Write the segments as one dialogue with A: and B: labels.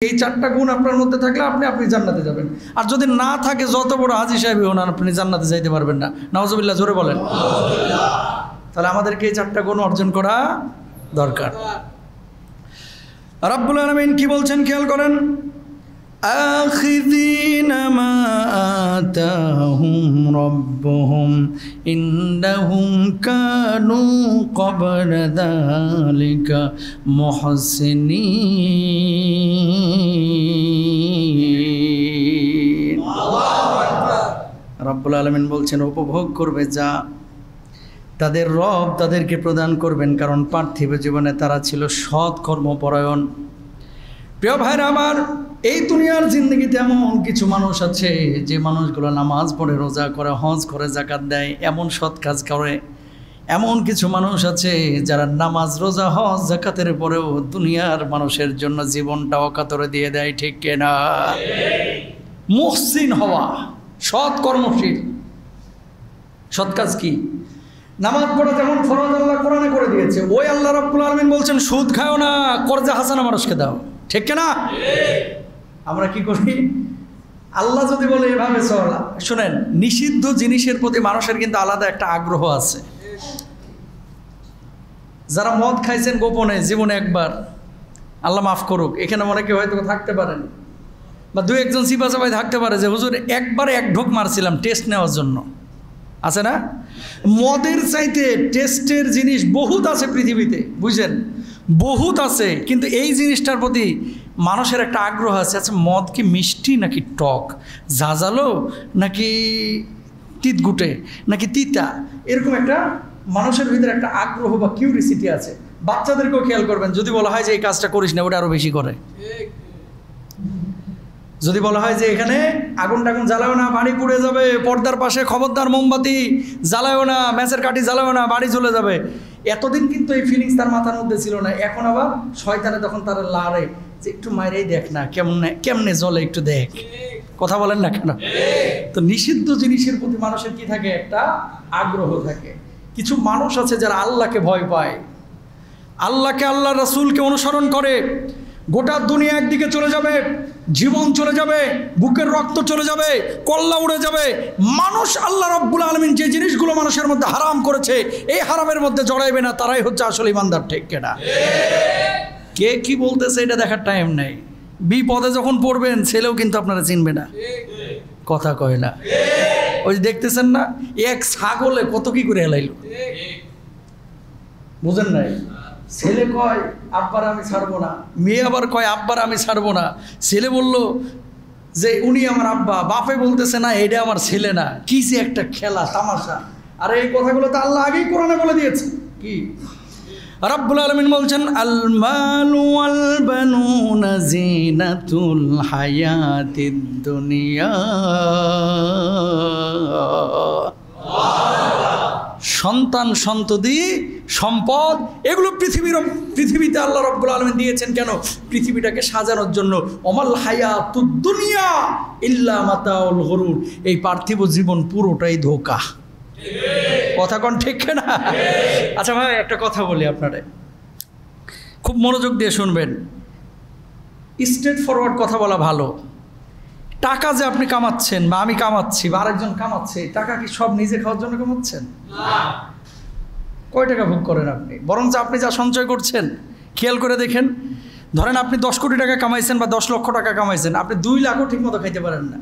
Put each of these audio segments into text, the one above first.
A: এই 4টা গুণ আপনার মধ্যে থাকলে আপনি জান্নাতে যাবেন। আর যদি না থাকে, যত বড় হাজী সাহেব হন, আপনি জান্নাতে যাইতে পারবেন না। নাউজুবিল্লাহ, জোরে বলেন। তাহলে আমাদেরকে এই 4টা গুণ অর্জন করা দরকার। রাব্বুল আলামিন কি বলছেন খেয়াল করেন, আখিযিনা মা আতাহুম রাব্বুহুম ইন্নাহুম কানু ক্বাবলা যালিকা মুহসিনিন। রাব্বুল আলামিন বলছেন উপভোগ করবে যা তাদের রব তাদেরকে প্রদান করবেন, কারণ পার্থিব জীবনে তারা ছিল সৎ কর্মপরায়ণ। প্রিয় ভাইরা আমার, এই দুনিয়ার জিন্দগিতে এমন কিছু মানুষ আছে যে মানুষগুলো নামাজ পড়ে, রোজা করে, হজ করে, যাকাত দেয়, এমন সৎ কাজ করে। এমন কিছু মানুষ আছে যারা নামাজ, রোজা, হজ, যাকাতের পরেও দুনিয়ার মানুষের জন্য জীবনটা অকাতরে দিয়ে দেয়, ঠিক কিনা? মুহসিন হওয়া, সৎ কর্মশীল। সৎ কাজ কি? নামাজ পড়া যেমন ফরজ আল্লাহ কোরআনে করে দিয়েছে, ওই আল্লাহ রাব্বুল আলামিন বলছেন সুদ খাও না, কর্জা হাসানা মানুষকে দাও, ঠিক কিনা? আমরা কি করি? আল্লাহ যদি বলে এভাবে চল, শোনেন, নিষিদ্ধ জিনিসের প্রতি মানুষের কিন্তু আলাদা একটা আগ্রহ আছে। যারা মদ খাইছেন গোপনে জীবনে একবার, আল্লাহ মাফ করুক, এখানে অনেকে হয়তো থাকতে পারেন, বা 2-1 সিপাচাপাই থাকতে পারে যে হুজুর একবারে 1 ঢোক মারছিলাম টেস্ট নেওয়ার জন্য। আছে না? মদের চাইতে টেস্টের জিনিস বহুত আছে পৃথিবীতে, বুঝছেন, বহুত আছে, কিন্তু এই জিনিসটার প্রতি মানুষের একটা আগ্রহ আছে। আচ্ছা, মদ কি মিষ্টি নাকি টক, ঝাঁঝালো নাকি তিতগুটে নাকি তিতা, এরকম একটা মানুষের ভিতরে একটা আগ্রহ বা কিউরিসিটি আছে। বাচ্চাদেরকেও খেয়াল করবেন, যদি বলা হয় যে এই কাজটা করিস না, ওটা আরও বেশি করে। যদি বলা হয় যে এখানে আগুন টাগুন জ্বালাও না, বাড়ি পুড়ে যাবে, পর্দার পাশে খবরদার মোমবাতি জ্বালাও না, ম্যাচের কাঠি জ্বালাও না, বাড়ি জ্বলে যাবে। এতদিন কিন্তু এই ফিলিংস তার মাথার মধ্যে ছিল না, এখন আবার শয়তানে তখন তারা লাড়ে যে একটু মাইরেই দেখ না, কেমনে জ্বলে, একটু দেখ। কথা বলেন না কেন? তো নিষিদ্ধ জিনিসের প্রতি মানুষের কি থাকে? একটা আগ্রহ থাকে। কিছু মানুষ আছে যারা আল্লাহকে ভয় পায়, আল্লাহকে, আল্লাহ রাসূলকে অনুসরণ করে। গোটা দুনিয়া একদিকে চলে যাবে, জীবন চলে যাবে, বুকের রক্ত চলে যাবে, কল্লা উড়ে যাবে, মানুষ আল্লাহ রাব্বুল আলামিন যে জিনিসগুলো মানুষের মধ্যে হারাম করেছে এই হারামের মধ্যে জড়াইবে না, তারাই হচ্ছে আসলে ইমানদার, ঠিক কিনা? কে কি বলতেছে এটা দেখার টাইম নেই। বিপদে যখন পড়বেন ছেলেও কিন্তু আপনারা চিনবে না, কথা কয় না। ওই যে দেখতেছেন না, এক ছাগলে কত কি করে হেলাইল, বুঝেন নাই? ছেলে কয় আব্বার আমি ছাড়বো না, মেয়ে আবার কয় আব্বার আমি ছাড়বো না। ছেলে বলল যে উনি আমার আব্বা, বাপে বলতেছে না এটা আমার ছেলে না। কি যে একটা খেলা তামাশা! আর এই কথাগুলো তো আল্লাহ আগেই কোরআনে বলে দিয়েছে। কি রাব্বুল আলামিন বলছেন, আল মালু ওয়াল বানুনা জিনাতুল হায়াতিদ দুনিয়া। সন্তান, সন্ততি, সম্পদ, এগুলো পৃথিবীতে আল্লাহ রাব্বুল আলামিন দিয়েছেন কেন? পৃথিবীটাকে সাজানোর জন্য। ওমাল হায়াতুদ দুনিয়া ইল্লা মাতাউল গুরুর। এই পার্থিব জীবন পুরোটাই ধোঁকা। কথা কোন ঠিক না? আচ্ছা ভাই, একটা কথা বলি আপনারে, খুব মনোযোগ দিয়ে শুনবেন। স্ট্রেট ফরওয়ার্ড কথা বলা ভালো। টাকা যে আপনি কামাচ্ছেন বা আমি কামাচ্ছি বা আরেকজন কামাচ্ছে, টাকা কি সব নিজে খাওয়ার জন্য কামাচ্ছেন? কয় টাকা ভোগ করেন আপনি? বরঞ্চ আপনি যা সঞ্চয় করছেন খেয়াল করে দেখেন। ধরেন আপনি 10 কোটি টাকা কামাইছেন বা 10 লক্ষ টাকা কামাইছেন, আপনি 2 লাখও ঠিক মতো খাইতে পারেন না।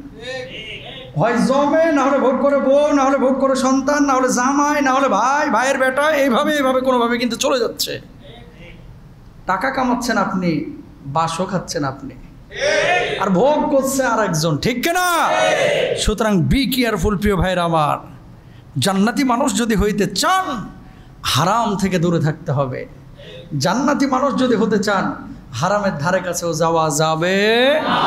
A: হয় জমে, না হলে ভোগ করে বউ, না হলে ভোগ করে সন্তান, না হলে জামাই, না হলে ভাই, ভাইয়ের বেটা, এইভাবে কোনোভাবে কিন্তু চলে যাচ্ছে। টাকা কামাচ্ছেন আপনি, বাসও খাচ্ছেন আপনি, আর ভোগ করছে আর একজন, ঠিক কিনা? সুতরাং বি কেয়ারফুল প্রিয় ভাইরা আমার। জান্নাতি মানুষ যদি হইতে চান, হারাম থেকে দূরে থাকতে হবে। জান্নাতি মানুষ যদি হতে চান, হারামের ধারে কাছেও যাওয়া যাবে না।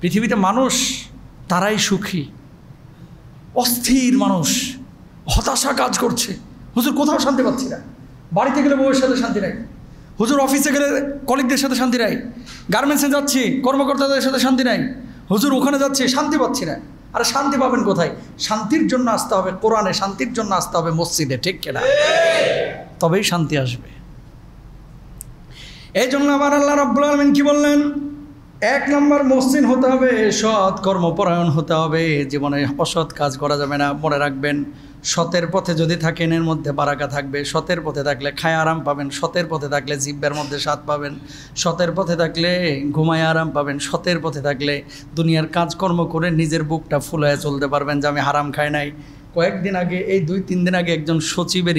A: পৃথিবীতে মানুষ তারাই সুখী, অস্থির মানুষ, হতাশা কাজ করছে। হুজুর কোথাও শান্তি পাচ্ছি না, বাড়িতে গেলে বউয়ের সাথে শান্তি নাই, হুজুর অফিসে গেলে কলিগদের সাথে শান্তি নাই, গার্মেন্টসে যাচ্ছি কর্মকর্তাদের সাথে শান্তি নাই, হুজুর ওখানে যাচ্ছি শান্তি পাচ্ছি না। আরে শান্তি পাবেন কোথায়? শান্তির জন্য আসতে হবে কোরআনে, শান্তির জন্য আসতে হবে মসজিদে, ঠিক কিনা? তবেই শান্তি আসবে। এই জন্য আবার আল্লাহ রাব্বুল আলামিন কি বললেন? 1 নম্বর মহসিন হতে হবে, সৎ কর্মপরায়ণ হতে হবে, জীবনে অসৎ কাজ করা যাবে না। মনে রাখবেন, সতের পথে যদি থাকেন এর মধ্যে বারাকা থাকবে। সতের পথে থাকলে খায় আরাম পাবেন, সতের পথে থাকলে জিহ্বার মধ্যে স্বাদ পাবেন, সতের পথে থাকলে ঘুমায় আরাম পাবেন, সতের পথে থাকলে দুনিয়ার কাজকর্ম করে নিজের বুকটা ফুলায় চলতে পারবেন যে আমি হারাম খাই নাই। কয়েকদিন আগে, এই 2-3 দিন আগে একজন সচিবের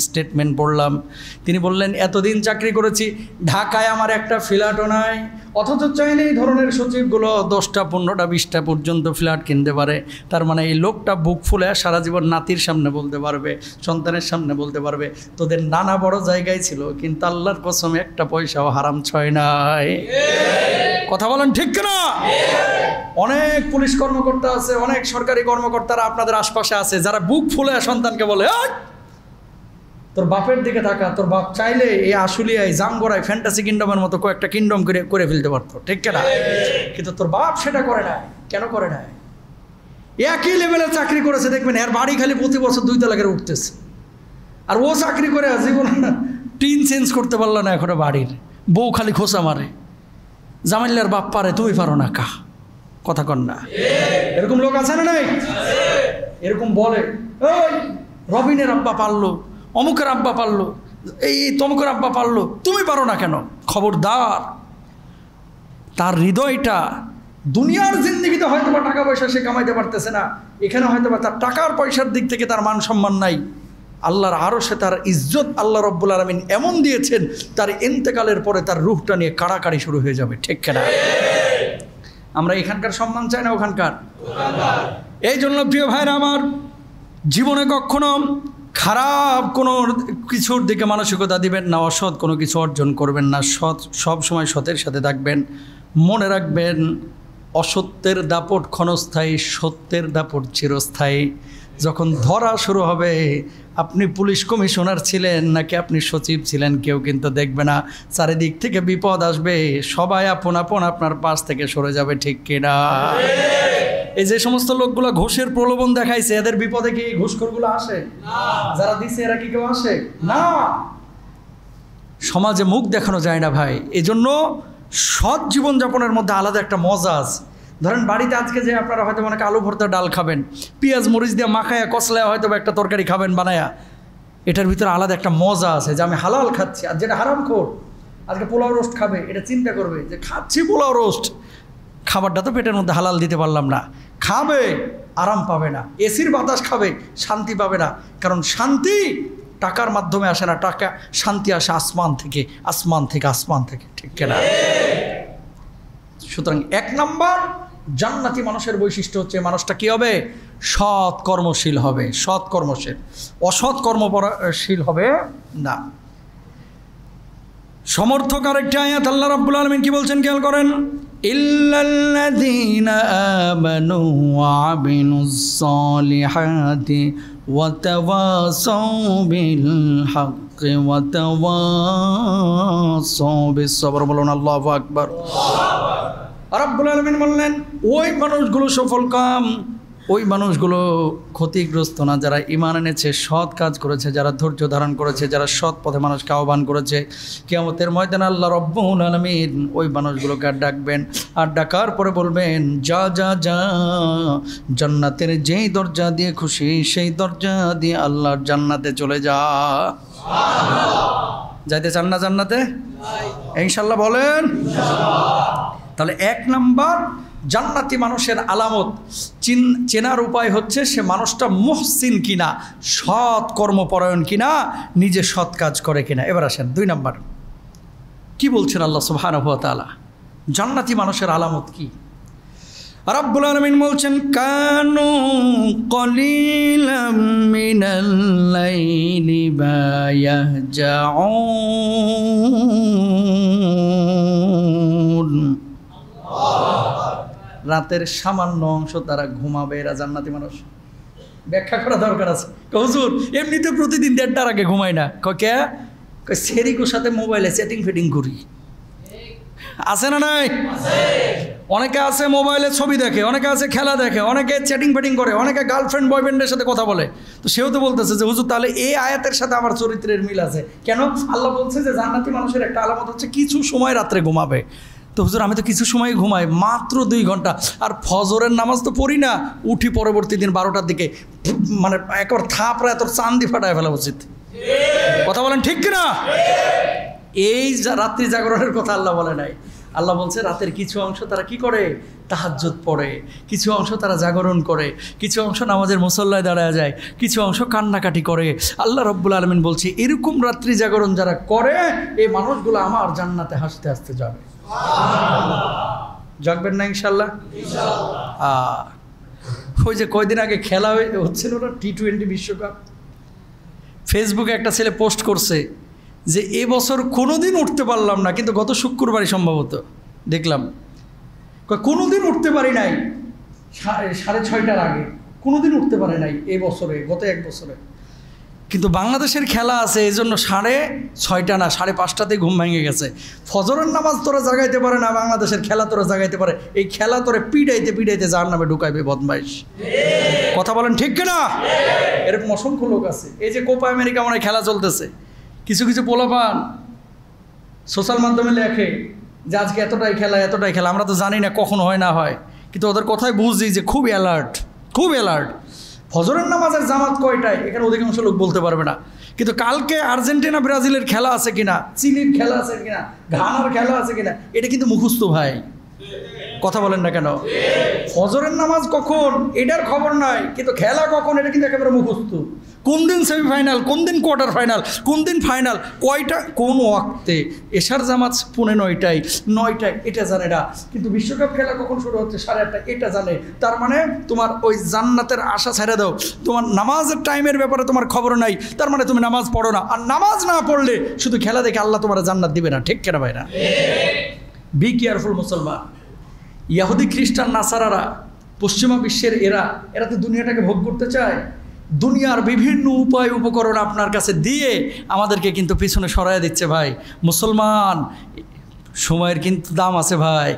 A: স্টেটমেন্ট পড়লাম। তিনি বললেন, এতদিন চাকরি করেছি, ঢাকায় আমার একটা ফ্ল্যাটও নাই, অথচ চাইলে এই ধরনের সচিবগুলো 10টা 15টা 20টা পর্যন্ত ফ্ল্যাট কিনতে পারে। তার মানে এই লোকটা বুক ফুলে সারা জীবন নাতির সামনে বলতে পারবে, সন্তানের সামনে বলতে পারবে, তোদের নানা বড় জায়গায় ছিল, কিন্তু আল্লাহর কসম একটা পয়সাও হারাম ছয় নাই। কথা বলেন ঠিক কিনা? অনেক পুলিশ কর্মকর্তা আছে, অনেক সরকারি কর্মকর্তারা আপনাদের আশপাশে আছে, যারা বুক ফুলে সন্তানকে বলে, তোর বাপের দিকে থাকা, তোর বাপ চাইলে এই আশুলিয়ায় জামগড়ায় ফ্যান্টাসি কিংডমের মতো কয়েকটা কিংডম করে ফেলতে পারতো, ঠিক কিনা? কিন্তু তোর বাপ সেটা করে না। কেন করে না? একই লেভেলের চাকরি করেছে, দেখবেন এর বাড়ি খালি প্রতি বছর 2 তলা করে উঠতেছে, আর ও চাকরি করে জীবন টিন চেঞ্জ করতে পারলো না এখনো বাড়ির, বউ খালি খোঁচা মারে। জামাইল্লার বাপ পারে, তুমি পারো না কা? কথা কন না? এরকম লোক আছে না নাই? এরকম বলে, ওই রবিনের আব্বা পারলো, অমুকের আব্বা পারলো, এই তমুকের আব্বা পারলো, তুমি পারো না কেন? খবরদার। তার হৃদয়টা দুনিয়ার জিন্দেগিতে হয়তো বা টাকা পয়সা সে কামাইতে পারতেছে না, এখানে হয়তো বা তার টাকার পয়সার দিক থেকে তার মান সম্মান নাই, আল্লাহর আরশে তার ইজ্জত আল্লাহ রব্বুল আলামিন এমন দিয়েছেন, তার ইন্তেকালের পরে তার রূহটা নিয়ে কাড়াকাড়ি শুরু হয়ে যাবে, ঠিক কিনা? আমরা এখানকার সম্মান চাই না ওখানকার? এই জন্য প্রিয় ভাইরা আমার, জীবনে কখনো খারাপ কোনো কিছুর দিকে মানসিকতা দিবেন না, অসৎ কোনো কিছু অর্জন করবেন না, সৎ সব সময় সতের সাথে থাকবেন। মনে রাখবেন, অসত্যের দাপট ক্ষণস্থায়ী, সত্যের দাপট চিরস্থায়ী। যখন ধরা শুরু হবে, আপনি পুলিশ কমিশনার ছিলেন নাকি আপনি সচিব ছিলেন, কেউ কিন্তু দেখবে না। চারিদিক থেকে বিপদ আসবে, সবাই আপন আপন আপনার পাশ থেকে সরে যাবে, ঠিক কিনা? এই যে সমস্ত লোকগুলো ঘুষের প্রলোভন দেখাইছে, এদের বিপদে কি ঘুষখোরগুলো আসে? যারা দিছে এরা কি কেউ আসে? না। সমাজে মুখ দেখানো যায় না ভাই। এজন্য সৎ জীবনযাপনের মধ্যে আলাদা একটা মজা আছে। ধরেন বাড়িতে আজকে যে আপনারা হয়তো অনেক আলু ভর্তা ডাল খাবেন, পেঁয়াজ মরিচ দিয়ে মাখায়া কষলায়া হয়তো একটা তরকারি খাবেন বানায়া, এটার ভিতরে আলাদা একটা মজা আছে যে আমি হালাল খাচ্ছি। আর যেটা হারামখোর আজকে পোলাও রোস্ট খাবে, এটা চিন্তা করবে যে খাচ্ছি পোলাও রোস্ট, খাবারটা তো পেটের মধ্যে হালাল দিতে পারলাম না। খাবে, আরাম পাবে না, এসির বাতাস খাবে, শান্তি পাবে না। কারণ শান্তি টাকার মাধ্যমে আসে না, টাকা শান্তি আসে আসমান থেকে, আসমান থেকে, আসমান থেকে, ঠিক কিনা? সুতরাং 1 নম্বর জান্নাতি মানুষের বৈশিষ্ট্য হচ্ছে মানুষটা কি হবে? সৎ কর্মশীল হবে, সৎ কর্মশীল, অসৎ কর্মশীল হবে না। সমর্থক আরেকটা আয়াত আল্লাহ রাব্বুল আলামিন কি বলছেন খেয়াল করেন, ইল্লাল্লাযীনা আমানু ওয়া আমিলুস সালিহাতি ওয়া তাওয়াসাউ বিল হাক্কি ওয়া তাওয়াসাউ বিস সবর। বলুন আল্লাহু আকবার। রাব্বুল আলামিন বললেন, ওই মানুষগুলো সফলকাম, ওই মানুষগুলো ক্ষতিগ্রস্ত না যারা ঈমান এনেছে, সৎ কাজ করেছে, যারা ধৈর্য ধারণ করেছে, যারা সৎ পথে মানুষকে আহ্বান করেছে। কিয়ামতের ময়দানে আল্লাহ রাব্বুল আলামিন ওই মানুষগুলোকে ডাকবেন, আর ডাকার পরে বলবেন, যা যা যা, জান্নাতের যেই দরজা দিয়ে খুশি সেই দরজা দিয়ে আল্লাহর জান্নাতে চলে যা। যাইতে চান না জান্নাতে? ইনশাআল্লাহ বলেন। তাহলে 1 নম্বর জান্নাতি মানুষের আলামত চেনার উপায় হচ্ছে সে মানুষটা মুহসিন কিনা, সৎ কর্মপরায়ণ কিনা, নিজে সৎ কাজ করে কিনা। এবার আসেন 2 নম্বর, কি বলছেন আল্লাহ সুবহানাহু ওয়া তাআলা? জান্নাতি মানুষের আলামত কি? রাব্বুল আলামিন বলছেন, কানু কলিলাম মিনাল লাইলি মা ইয়াহজাউন। রাতের সামান্য অংশ তারা ঘুমাবে, এরা জান্নাতি মানুষ। ব্যাখ্যা করা দরকার আছে। হুজুর এমনিতে প্রতিদিন 1:30টার আগে ঘুমাই না। কে? সেরিকুর সাথে মোবাইলে চ্যাটিং ফিটিং করি, আছে না নাই? অনেকে আছে মোবাইলে ছবি দেখে, অনেকে আছে খেলা দেখে, অনেকে চ্যাটিং ফ্যাটিং করে, অনেকে গার্লফ্রেন্ড বয়ফ্রেন্ডের সাথে কথা বলে। তো সেও তো বলতেছে যে হুজুর তাহলে এই আয়াতের সাথে আমার চরিত্রের মিল আছে কেন? আল্লাহ বলছে যে জান্নাতি মানুষের একটা আলামত হচ্ছে কিছু সময় রাত্রে ঘুমাবে। তো হুজুর আমি তো কিছু সময় ঘুমাই, মাত্র 2 ঘন্টা, আর ফজরের নামাজ তো পড়ি না, উঠি পরবর্তী দিন 12টার দিকে, মানে একবার থাপড়ায় তোর চান্দি ফাটায় ফেলা উচিত। কথা বলেন ঠিক কিনা? এই রাত্রি জাগরণের কথা আল্লাহ বলে নাই। আল্লাহ বলছে রাতের কিছু অংশ তারা কি করে? তাহাজ্জুদ পড়ে, কিছু অংশ তারা জাগরণ করে, কিছু অংশ নামাজের মুসল্লায় দাঁড়ায় যায়, কিছু অংশ কান্নাকাটি করে। আল্লাহ রাব্বুল আলামিন বলছে এরকম রাত্রি জাগরণ যারা করে এই মানুষগুলো আমার জান্নাতে হাসতে হাসতে যাবে। জাগবেন না ইনশাল্লাহ? ওই যে কয়দিন আগে খেলা হচ্ছিল না T20 বিশ্বকাপ, ফেসবুকে একটা ছেলে পোস্ট করছে যে এবছর কোনোদিন উঠতে পারলাম না, কিন্তু গত শুক্রবারই সম্ভবত দেখলাম, কোনোদিন উঠতে পারি নাই 6:30টার আগে, কোনোদিন উঠতে পারে নাই এই বছরে, গত 1 বছরে। কিন্তু বাংলাদেশের খেলা আছে এই জন্য 6:30 না 5:30 ঘুম ভেঙে গেছে। ফজরের নামাজ তোরা জাগাইতে পারে না, বাংলাদেশের খেলা তোরা জাগাইতে পারে। এই খেলা তোরে পিড়াইতে পিড়াইতে জাহান্নামে ঢুকাইবে বদমাইশ। কথা বলেন ঠিক কিনা? এরকম অসংখ্য লোক আছে। এই যে কোপা আমেরিকা মনে খেলা চলতেছে, কিছু কিছু পোলাপান সোশ্যাল মাধ্যমে লেখে যে আজকে এতটাই খেলা, আমরা তো জানি না কখন হয় না হয়, কিন্তু ওদের কথাই বুঝি যে খুব অ্যালার্ট, খুব অ্যালার্ট। ফজরের নামাজের জামাত কয়টায় এখানে অধিকাংশ লোক বলতে পারবে না, কিন্তু কালকে আর্জেন্টিনা ব্রাজিলের খেলা আছে কিনা, চিলির খেলা আছে কিনা, ঘানার খেলা আছে কিনা, এটা কিন্তু মুখস্থ ভাই। কথা বলেন না কেন? ফজরের নামাজ কখন এটার খবর নাই, কিন্তু খেলা কখন এটা কিন্তু একেবারে মুখস্থ। কোন দিন সেমিফাইনাল, কোন দিন কোয়ার্টার ফাইনাল, কোন দিন ফাইনাল, কয়টা কোন ওয়াক্তে, এশার জামাত 9:30 এটা জানে না, কিন্তু বিশ্বকাপ খেলা কখন শুরু হচ্ছে 8:30 এটা জানে। তার মানে তোমার ওই জান্নাতের আশা ছেড়ে দাও, তোমার নামাজের টাইমের ব্যাপারে তোমার খবর নাই, তার মানে তুমি নামাজ পড়ো না। আর নামাজ না পড়লে শুধু খেলা দেখে আল্লাহ তোমার জান্নাত দিবে না। ঠিক কেনা ভাইরা? বি কেয়ারফুল মুসলমান। ইয়াহুদি খ্রিস্টান নাসারারা পশ্চিমা বিশ্বের এরা তো দুনিয়াটাকে ভোগ করতে চায়, দুনিয়ার বিভিন্ন উপায় উপকরণ আপনার কাছে দিয়ে আমাদেরকে কিন্তু পিছনে সরায় দিচ্ছে। ভাই মুসলমান, সময়ের কিন্তু দাম আছে ভাই।